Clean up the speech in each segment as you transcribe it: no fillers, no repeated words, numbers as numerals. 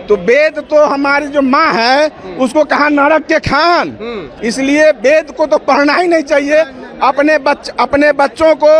तो वेद तो हमारी जो माँ है उसको कहा नरक के खान, इसलिए वेद को तो पढ़ना ही नहीं चाहिए। अपने बच्चों को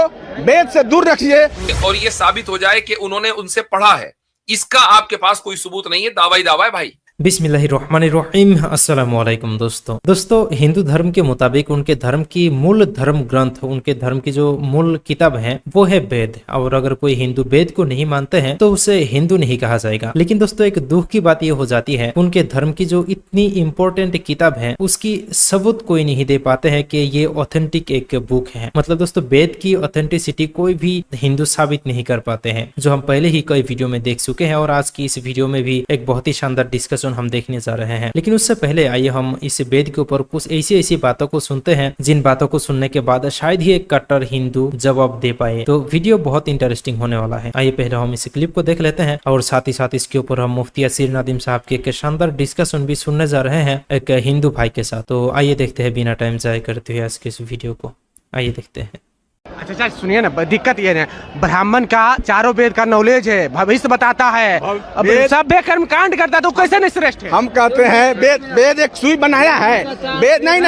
वेद से दूर रखिए। और ये साबित हो जाए कि उन्होंने उनसे पढ़ा है, इसका आपके पास कोई सबूत नहीं है, दावा ही दावा है भाई। बिस्मिल्लाहिर्रहमानिर्रहीम। अस्सलाम वालेकुम दोस्तों हिंदू धर्म के मुताबिक उनके धर्म की मूल धर्म ग्रंथ, उनके धर्म की जो मूल किताब है वो है वेद। और अगर कोई हिंदू वेद को नहीं मानते हैं तो उसे हिंदू नहीं कहा जाएगा। लेकिन दोस्तों एक दुख की बात ये हो जाती है, उनके धर्म की जो इतनी इंपॉर्टेंट किताब है उसकी सबूत कोई नहीं दे पाते हैं कि ये ऑथेंटिक एक बुक है। मतलब दोस्तों वेद की ऑथेंटिसिटी कोई भी हिंदू साबित नहीं कर पाते हैं, जो हम पहले ही कई वीडियो में देख चुके हैं। और आज की इस वीडियो में भी एक बहुत ही शानदार डिस्कशन हम देखने जा रहे हैं। लेकिन उससे पहले आइए हम इस वेद के ऊपर कुछ ऐसी बातों को सुनते हैं जिन बातों को सुनने के बाद शायद ही एक कट्टर हिंदू जवाब दे पाए। तो वीडियो बहुत इंटरेस्टिंग होने वाला है। आइए पहले हम इस क्लिप को देख लेते हैं और साथ ही साथ इसके ऊपर हम मुफ्ती असीर नदीम साहब के एक शानदार डिस्कशन भी सुनने जा रहे हैं एक हिंदू भाई के साथ। तो आइए देखते हैं बिना टाइम जाया करते हुए आज के इस वीडियो को। आइए देखते हैं। अच्छा सुनिए ना, दिक्कत ये है ब्राह्मण का चारों वेद का नॉलेज है, भविष्य बताता है, अब सब कर्म कांड करता है तो कैसे नहीं श्रेष्ठ है? हम कहते हैं वेद एक सुई बनाया है। वेद नहीं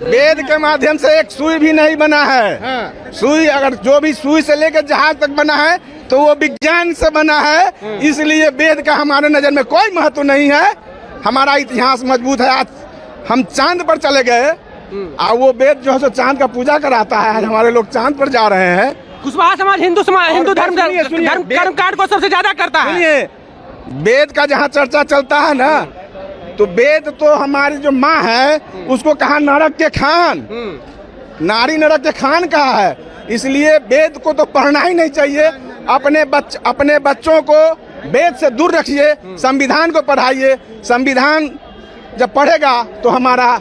वेद के माध्यम से एक सुई भी नहीं बना है। सुई अगर जो भी सुई से लेकर जहाज तक बना है तो वो विज्ञान से बना है। इसलिए वेद का हमारे नजर में कोई महत्व नहीं है। हमारा इतिहास मजबूत है। आज हम चांद पर चले गए और वो वेद जो है सो चांद का पूजा कराता है। आज हमारे लोग चांद पर जा रहे हैं। कुशवाहा समाज हिंदू धर्म कर्मकांड को सबसे ज्यादा करता है। सुनिए, वेद का जहाँ चर्चा चलता है ना, तो वेद तो हमारी जो माँ है उसको कहा नरक के खान, नारी नरक के खान कहा है। इसलिए वेद को तो पढ़ना ही नहीं चाहिए। अपने बच्चों को वेद से दूर रखिए, संविधान को पढ़ाइए। संविधान जब पढ़ेगा तो हमारा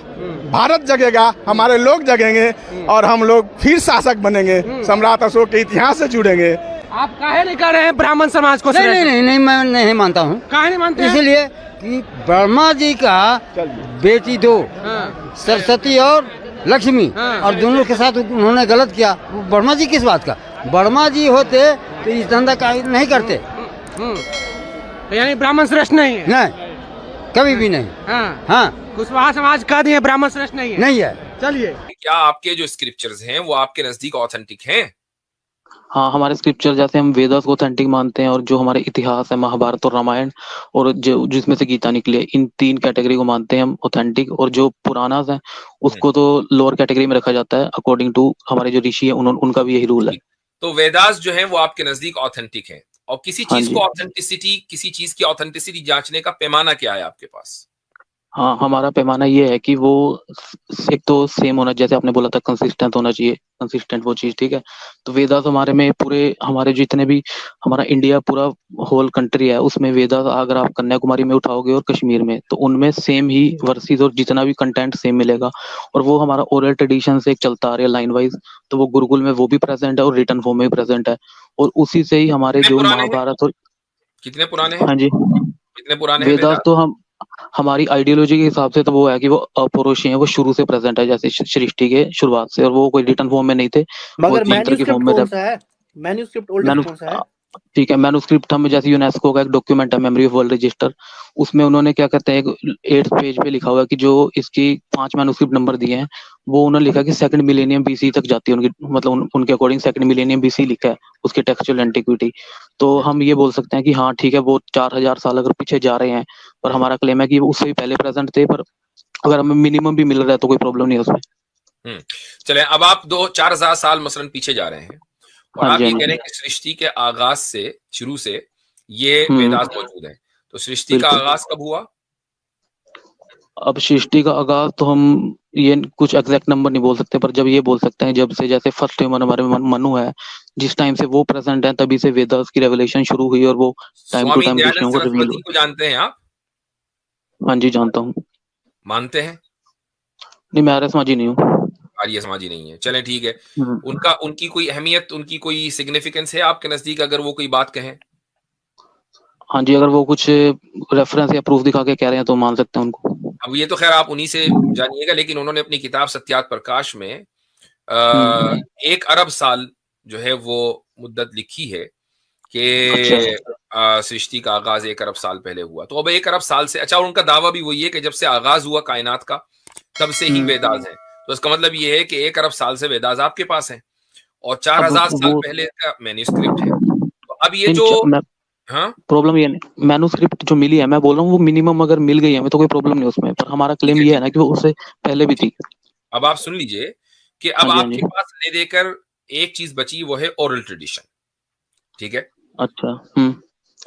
भारत जगेगा, हमारे लोग जगेंगे और हम लोग फिर शासक बनेंगे, सम्राट अशोक के इतिहास से जुड़ेंगे। आप काहे नहीं कर रहे हैं ब्राह्मण समाज को? नहीं मैं नहीं मानता हूँ। काहे नहीं मानते? इसलिए कि ब्रह्मा जी का बेटी दो, सरस्वती और लक्ष्मी, और दोनों के साथ उन्होंने गलत किया। ब्रह्मा जी किस बात का? ब्रह्मा जी होते तो इस धंधा का नहीं करते। यानी ब्राह्मण श्रेष्ठ नहीं है? नहीं, कभी भी नहीं। हाँ कुशवाहा समाज कह दिए ब्राह्मण श्रेष्ठ नहीं है। नहीं है। चलिए, क्या आपके जो स्क्रिप्चर्स हैं वो आपके नजदीक ऑथेंटिक हैं? हाँ, हमारे स्क्रिप्चर जैसे हम वेदास को ऑथेंटिक मानते हैं, और जो हमारे इतिहास है महाभारत और रामायण और जो जिसमें से गीता निकली है, इन तीन कैटेगरी को मानते हैं हम ऑथेंटिक। और जो पुराणास है उसको तो लोअर कैटेगरी में रखा जाता है अकॉर्डिंग टू हमारे जो ऋषि है उनका भी यही रूल है। तो वेदास जो है वो आपके नजदीक ऑथेंटिक है। और किसी चीज को ऑथेंटिसिटी, किसी चीज की ऑथेंटिसिटी जांचने का पैमाना क्या है आपके पास? हाँ, हमारा पैमाना ये है कि वो एक तो सेम होना, जैसे आपने बोला था कंसिस्टेंट होना चाहिए, कंसिस्टेंट वो चीज, ठीक है। तो वेदास हमारे में पूरे हमारे जितने भी हमारा इंडिया पूरा होल कंट्री है उसमें वेदास अगर आप कन्याकुमारी में उठाओगे और कश्मीर में, तो उनमें सेम ही वर्सेस और जितना भी कंटेंट सेम मिलेगा। और वो हमारा ओरल ट्रेडिशन से एक चलता आ रहा है लाइन वाइज, तो वो गुरुकुल में वो भी प्रेजेंट है और रिटर्न फॉर्म में भी प्रेजेंट है। और उसी से ही हमारे जो महाभारत और कितने पुराने हैं? हाँ जी, कितने पुराने हैं वेदास? तो हम हमारी आइडियोलॉजी के हिसाब से तो वो है कि वो अपौरुषीय है, वो शुरू से प्रेजेंट है, जैसे सृष्टि के शुरुआत से, और वो कोई रिटर्न फॉर्म में नहीं थे। मगर मैन्युस्क्रिप्ट ओल्ड कौन सा है? ठीक है, मैन्युस्क्रिप्ट हम जैसे यूनेस्को का एक डॉक्यूमेंट है, मेमोरी ऑफ वर्ल्ड रजिस्टर, उसमें उन्होंने क्या कहते हैं, एक 8th पेज पे लिखा हुआ है कि जो इसकी 5 मैन्युस्क्रिप्ट नंबर दिए हैं वो उन्होंने लिखा कि 2nd मिलेनियम बीसी तक जाती है उनकी, मतलब उनके अकॉर्डिंग 2nd मिलेनियम बीसी लिखा है उसके टेक्सचुअल एंटिक्विटी। तो हम ये बोल सकते हैं कि हाँ ठीक है, वो 4000 साल अगर पीछे जा रहे हैं, पर हमारा क्लेम है कि उससे भी पहले प्रेजेंट थे, पर अगर हमें मिनिमम भी मिल रहा है तो कोई प्रॉब्लम नहीं है उसमें। चले, अब आप 2-4,000 साल मसलन पीछे जा रहे हैं और आप ये कह रहे हैं कि सृष्टि के आगाज से, शुरू से ये वेदास मौजूद है। तो सृष्टि का आगाज कब हुआ? अब सृष्टि का आगाज तो हम ये कुछ एग्जैक्ट नंबर नहीं बोल सकते, पर जब ये बोल सकते हैं जब से जैसे फर्स्ट ह्यूमन हमारे मनु है, जिस टाइम से वो प्रेजेंट है तभी से वेदास की रेवलेशन शुरू हुई, और वो टाइम टू टाइम कृष्ण को रिवील हुआ। जानते हैं आप? हाँ जी, जानता हूँ। मानते हैं? नहीं, मैं आर्य समाजी नहीं हूँ। आर्य समाजी नहीं है, चले ठीक है। उनकी कोई अहमियत, उनकी कोई सिग्निफिकेंस है आपके नजदीक, अगर वो कोई बात कहें? हाँ जी, अगर वो कुछ रेफरेंस या प्रूफ दिखा के कह रहे हैं तो मान सकते हैं उनको। अब ये तो खैर आप उन्हीं से जानिएगा, लेकिन उन्होंने अपनी किताब सत्यात प्रकाश में 1 अरब साल जो है वो मुद्दत लिखी है कि सृष्टि का आगाज 1 अरब साल पहले हुआ। तो अब 1 अरब साल से, अच्छा, और उनका दावा भी वही है कि जब से आगाज हुआ कायनात का तब से ही वेदास है। तो इसका मतलब ये है कि 1 अरब साल से वेदास आपके पास है और 4000 साल पहले का मैन्यूस्क्रिप्ट है। तो अब ये जो प्रॉब्लम ये नहीं, मैन्यूस्क्रिप्ट जो मिली है, मैं बोल रहा हूँ वो मिनिमम अगर मिल गई है तो कोई प्रॉब्लम नहीं उसमें, पर हमारा क्लेम ये है ना कि वो उससे पहले भी थी। अब आप सुन लीजिए कि अब आपके पास ले देकर एक चीज बची, वो है ओरल ट्रेडिशन। ठीक है, अच्छा,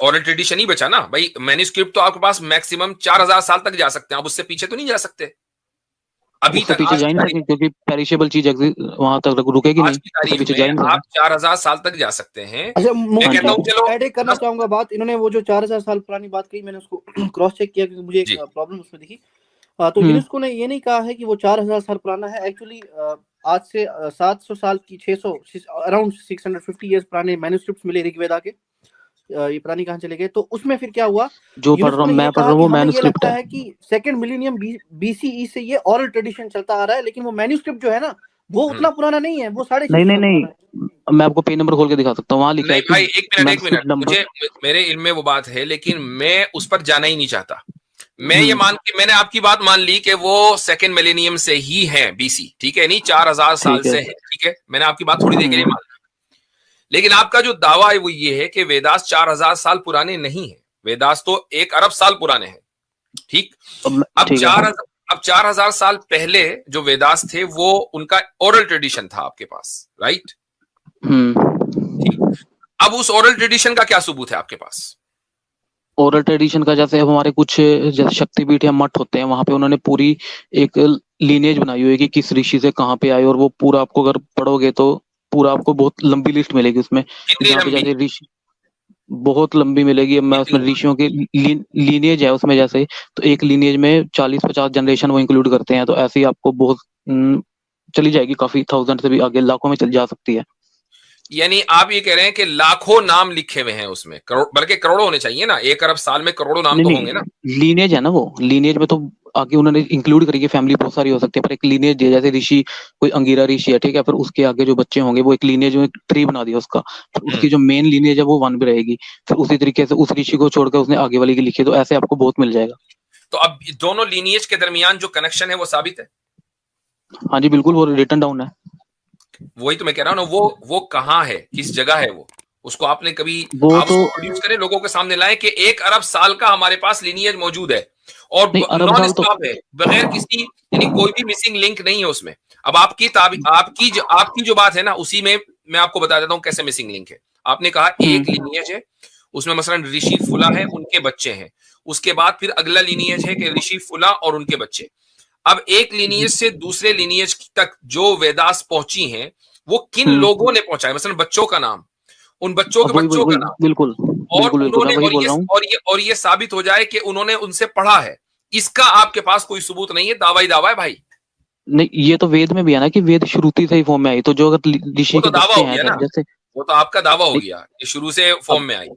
ओरल ट्रेडिशन ही बचा ना भाई। मैन्यूस्क्रिप्ट तो आपके पास मैक्सिमम 4000 साल तक जा सकते हैं, आप उससे पीछे तो नहीं जा सकते अभी तक। पीछे जा नहीं सकते क्योंकि पेरिशेबल चीज वहां तक रुकेगी नहीं, तो पीछे जा नहीं। आप 4000 साल तक जा सकते हैं। अच्छा, मैं कहता हूं चलो ऐड करना चाहूंगा बात। इन्होंने वो जो 4000 साल पुरानी बात कही, मैंने उसको क्रॉस चेक किया क्योंकि मुझे एक प्रॉब्लम उसमें दिखी। तो यूनेस्को ने ये नहीं कहा है कि वो 4000 साल पुराना है। एक्चुअली आज से 700 साल की 600 अराउंड 650 इयर्स पुराने मैन्यूस्क्रिप्ट्स मिले ऋग्वेदा के। ये पुरानी कहां चले गए, तो उसमें फिर क्या हुआ, जो पढ़ रहा हूं मैं पढ़ रहा हूं वो मैन्यूस्क्रिप्ट है कि सेकंड मिलेनियम बीसीई से ये ओरल ट्रेडिशन चलता आ रहा है, लेकिन वो मैन्यूस्क्रिप्ट जो है ना वो उतना पुराना नहीं है, वो 650 नहीं, मैं आपको पेज नंबर खोल के दिखा सकता हूँ, वहां लिखा है भाई। एक मिनट मुझे, मेरे इल्म में वो बात है, लेकिन मैं उस पर जाना ही नहीं चाहता। मैं ये मान के, मैंने आपकी बात मान ली कि वो सेकंड मिलेनियम से ही है, बीसी, ठीक है, नहीं 4000 साल से है, ठीक है, मैंने आपकी बात थोड़ी देर के लिए मान ली। लेकिन आपका जो दावा है वो ये है कि वेदास 4000 साल पुराने नहीं है, वेदास तो 1 अरब साल पुराने हैं। ठीक, अब 4000 साल पहले जो वेदास थे वो उनका ओरल ट्रेडिशन था आपके पास, राइट? ठीक, अब उस ओरल ट्रेडिशन का क्या सबूत है आपके पास? ओरल ट्रेडिशन का जैसे हमारे कुछ जैसे शक्तिपीठ या मठ होते हैं, वहां पे उन्होंने पूरी एक लीनेज बनाई हुई है कि किस ऋषि से कहाँ पे आए, और वो पूरा आपको अगर पढ़ोगे तो पूरा आपको बहुत लंबी लिस्ट मिलेगी उसमें। जैसे ऋषि बहुत लंबी मिलेगी। मैं उसमें ऋषियों की लीनेज है उसमें, जैसे तो एक लीनेज में 40-50 जनरेशन वो इंक्लूड करते हैं, तो ऐसे ही आपको बहुत चली जाएगी, काफी 1000 से भी आगे लाखों में चल जा सकती है। यानी आप ये कह रहे हैं कि लाखों नाम लिखे हुए हैं उसमें, बल्कि करोड़ों होने चाहिए ना, 1 अरब साल में करोड़ों नाम तो होंगे ना। लीनेज है ना, वो लीनेज में तो आगे उन्होंने इंक्लूड करी, फैमिली बहुत सारी हो सकती है, पर एक लीनेज है, जैसे ऋषि कोई अंगिरा ऋषि है, ठीक है, फिर उसके आगे जो बच्चे होंगे वो एक लीनेज में ट्री बना दिया उसका, फिर उसकी जो मेन लीनेज है वो 1 भी रहेगी, फिर उसी तरीके से उस ऋषि को छोड़कर उसने आगे वाली की लिखी, तो ऐसे आपको बहुत मिल जाएगा। तो अब दोनों लीनिएज के दरमियान जो कनेक्शन है वो साबित है? हाँ जी बिल्कुल, वो रिटन डाउन है। वही तो मैं कह रहा हूँ ना, वो कहाँ है, किस जगह है वो, उसको आपने कभी आप तो प्रोड्यूस करें, लोगों के सामने लाएं कि 1 अरब साल का हमारे पास लीनिएज मौजूद है और नॉन स्टॉप है, बगैर किसी, यानी कोई भी मिसिंग लिंक नहीं है उसमें। अब आपकी जो बात है ना, उसी में मैं आपको बता देता हूँ कैसे मिसिंग लिंक है। आपने कहा एक लीनिएज है, उसमें मसलन ऋषि फुला है, उनके बच्चे हैं, उसके बाद फिर अगला लीनिएज है कि ऋषि फुला और उनके बच्चे। अब एक लीनिएज से दूसरे लीनिएज तक जो वेदास पहुंची हैं, वो किन लोगों ने पहुंचाया, मसलन बच्चों का नाम, उन बच्चों के बच्चों का नाम, बिल्कुल, और उन्होंने और ये साबित हो जाए कि उन्होंने उनसे पढ़ा है, इसका आपके पास कोई सबूत नहीं है, दावा ही दावा है भाई। नहीं, ये तो वेद में भी है ना कि वेद श्रुति से ही फॉर्म में आई, तो जो अगर ऋषि के दावा हो गया ना, जैसे वो तो आपका दावा हो गया, ये शुरू से फॉर्म में आई।